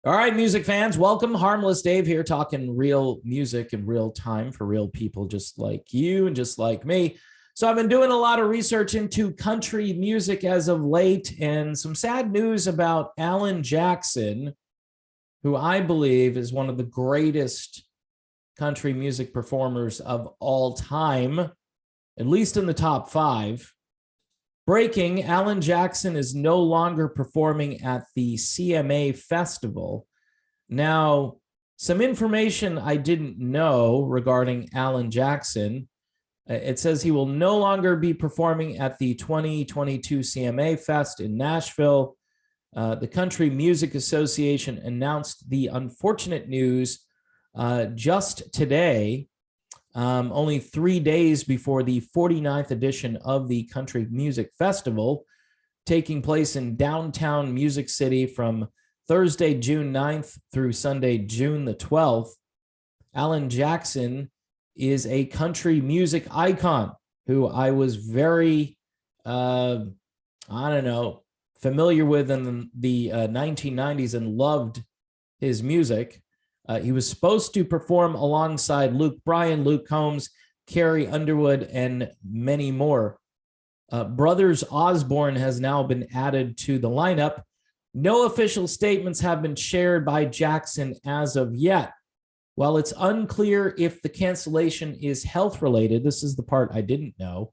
All right, music fans, welcome. Harmless Dave here, talking real music in real time for real people just like you and just like me. So, I've been doing a lot of research into country music as of late, and some sad news about Alan Jackson, who I believe is one of the greatest country music performers of all time, at least in the top five. Breaking, Alan Jackson is no longer performing at the CMA Festival. Now, some information I didn't know regarding Alan Jackson. It says he will no longer be performing at the 2022 CMA Fest in Nashville. The Country Music Association announced the unfortunate news just today, only 3 days before the 49th edition of the Country Music Festival, taking place in downtown Music City from Thursday, June 9th through Sunday, June the 12th. Alan Jackson is a country music icon who I was very, familiar with in the 1990s and loved his music. He was supposed to perform alongside Luke Bryan, Luke Combs, Carrie Underwood, and many more. Brothers Osborne has now been added to the lineup. No official statements have been shared by Jackson as of yet. While it's unclear if the cancellation is health-related, this is the part I didn't know.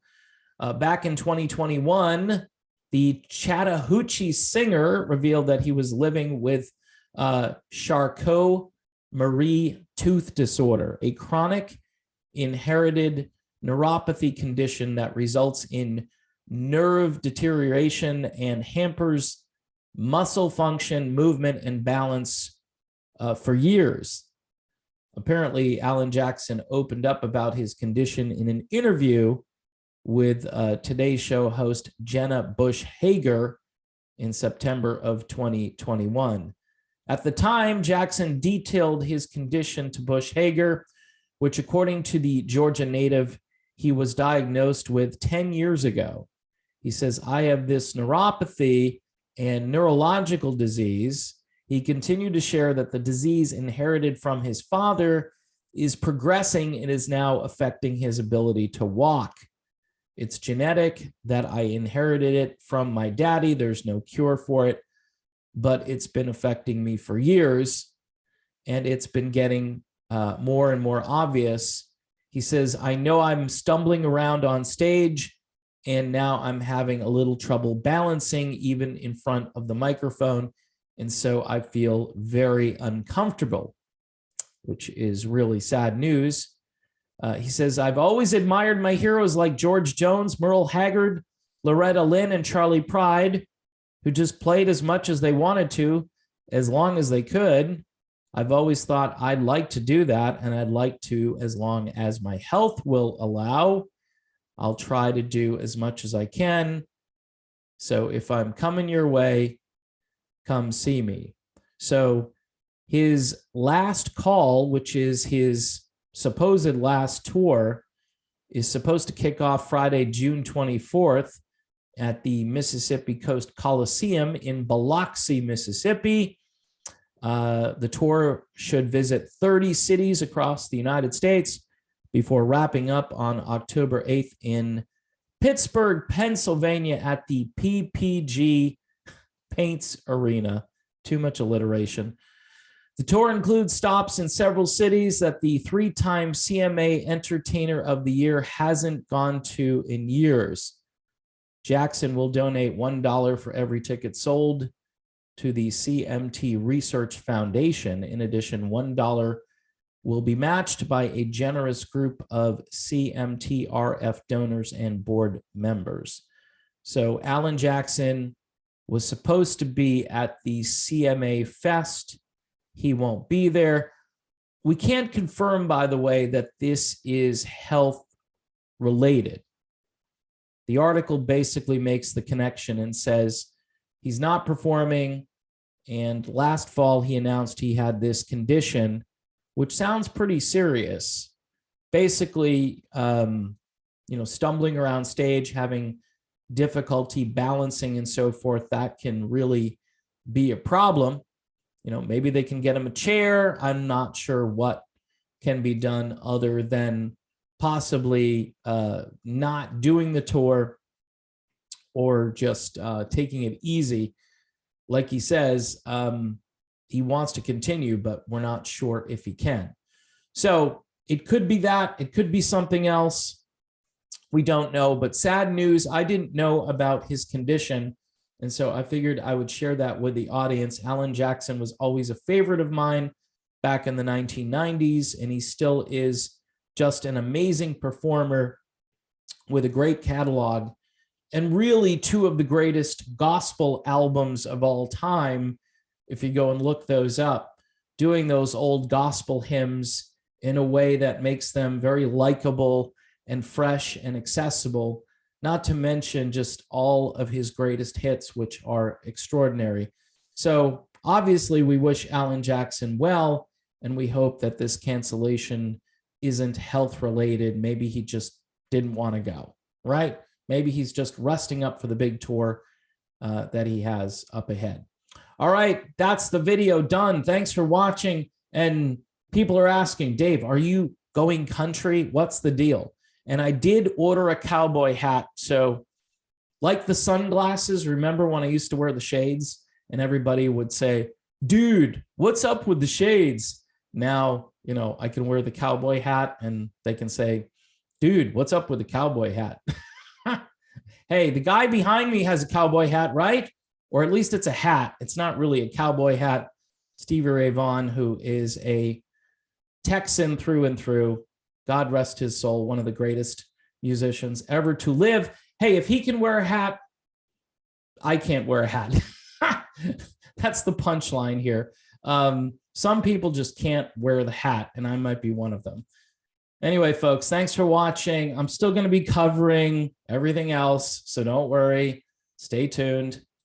Back in 2021, the Chattahoochee singer revealed that he was living with Charcot-Marie tooth disorder, a chronic inherited neuropathy condition that results in nerve deterioration and hampers muscle function, movement, and balance for years. Apparently, Alan Jackson opened up about his condition in an interview with Today Show host Jenna Bush Hager in September of 2021. At the time, Jackson detailed his condition to Bush Hager, which, according to the Georgia native, he was diagnosed with 10 years ago. He says, "I have this neuropathy and neurological disease." He continued to share that the disease inherited from his father is progressing and is now affecting his ability to walk. "It's genetic, that I inherited it from my daddy. There's no cure for it, but it's been affecting me for years, and it's been getting more and more obvious." He says, "I know I'm stumbling around on stage, and now I'm having a little trouble balancing even in front of the microphone. And so I feel very uncomfortable," which is really sad news. He says, "I've always admired my heroes like George Jones, Merle Haggard, Loretta Lynn, and Charlie Pride, who just played as much as they wanted to, as long as they could. I've always thought I'd like to do that, and I'd like to, as long as my health will allow. I'll try to do as much as I can. So if I'm coming your way, come see me." So his last call, which is his supposed last tour, is supposed to kick off Friday, June 24th at the Mississippi Coast Coliseum in Biloxi, Mississippi. The tour should visit 30 cities across the United States before wrapping up on October 8th in Pittsburgh, Pennsylvania at the PPG Paints Arena. Too much alliteration. The tour includes stops in several cities that the three-time CMA Entertainer of the Year hasn't gone to in years. Jackson will donate $1 for every ticket sold to the CMT Research Foundation. In addition, $1 will be matched by a generous group of CMTRF donors and board members. So Alan Jackson was supposed to be at the CMA Fest. He won't be there. We can't confirm, by the way, that this is health related. The article basically makes the connection and says he's not performing, and last fall he announced he had this condition, which sounds pretty serious. Basically, stumbling around stage, having difficulty balancing and so forth, that can really be a problem. maybe they can get him a chair. I'm not sure what can be done other than possibly not doing the tour or just taking it easy. Like he says, he wants to continue, but we're not sure if he can. So it could be that. It could be something else. We don't know, but sad news. I didn't know about his condition, and so I figured I would share that with the audience. Alan Jackson was always a favorite of mine back in the 1990s, and he still is just an amazing performer with a great catalog, and really two of the greatest gospel albums of all time, if you go and look those up, doing those old gospel hymns in a way that makes them very likable and fresh and accessible, not to mention just all of his greatest hits, which are extraordinary. So obviously we wish Alan Jackson well, and we hope that this cancellation isn't health related. Maybe he just didn't want to go, right? Maybe he's just resting up for the big tour that he has up ahead. All right, that's the video done. Thanks for watching. And people are asking, Dave, are you going country? What's the deal? And I did order a cowboy hat. So like the sunglasses, remember when I used to wear the shades and everybody would say, dude, what's up with the shades? Now, I can wear the cowboy hat and they can say, dude, what's up with the cowboy hat? Hey, the guy behind me has a cowboy hat, right? Or at least it's a hat. It's not really a cowboy hat. Stevie Ray Vaughan, who is a Texan through and through, God rest his soul, one of the greatest musicians ever to live. Hey, if he can wear a hat, I can't wear a hat. That's the punchline here. Some people just can't wear the hat, and I might be one of them. Anyway, folks, thanks for watching. I'm still going to be covering everything else, so don't worry. Stay tuned.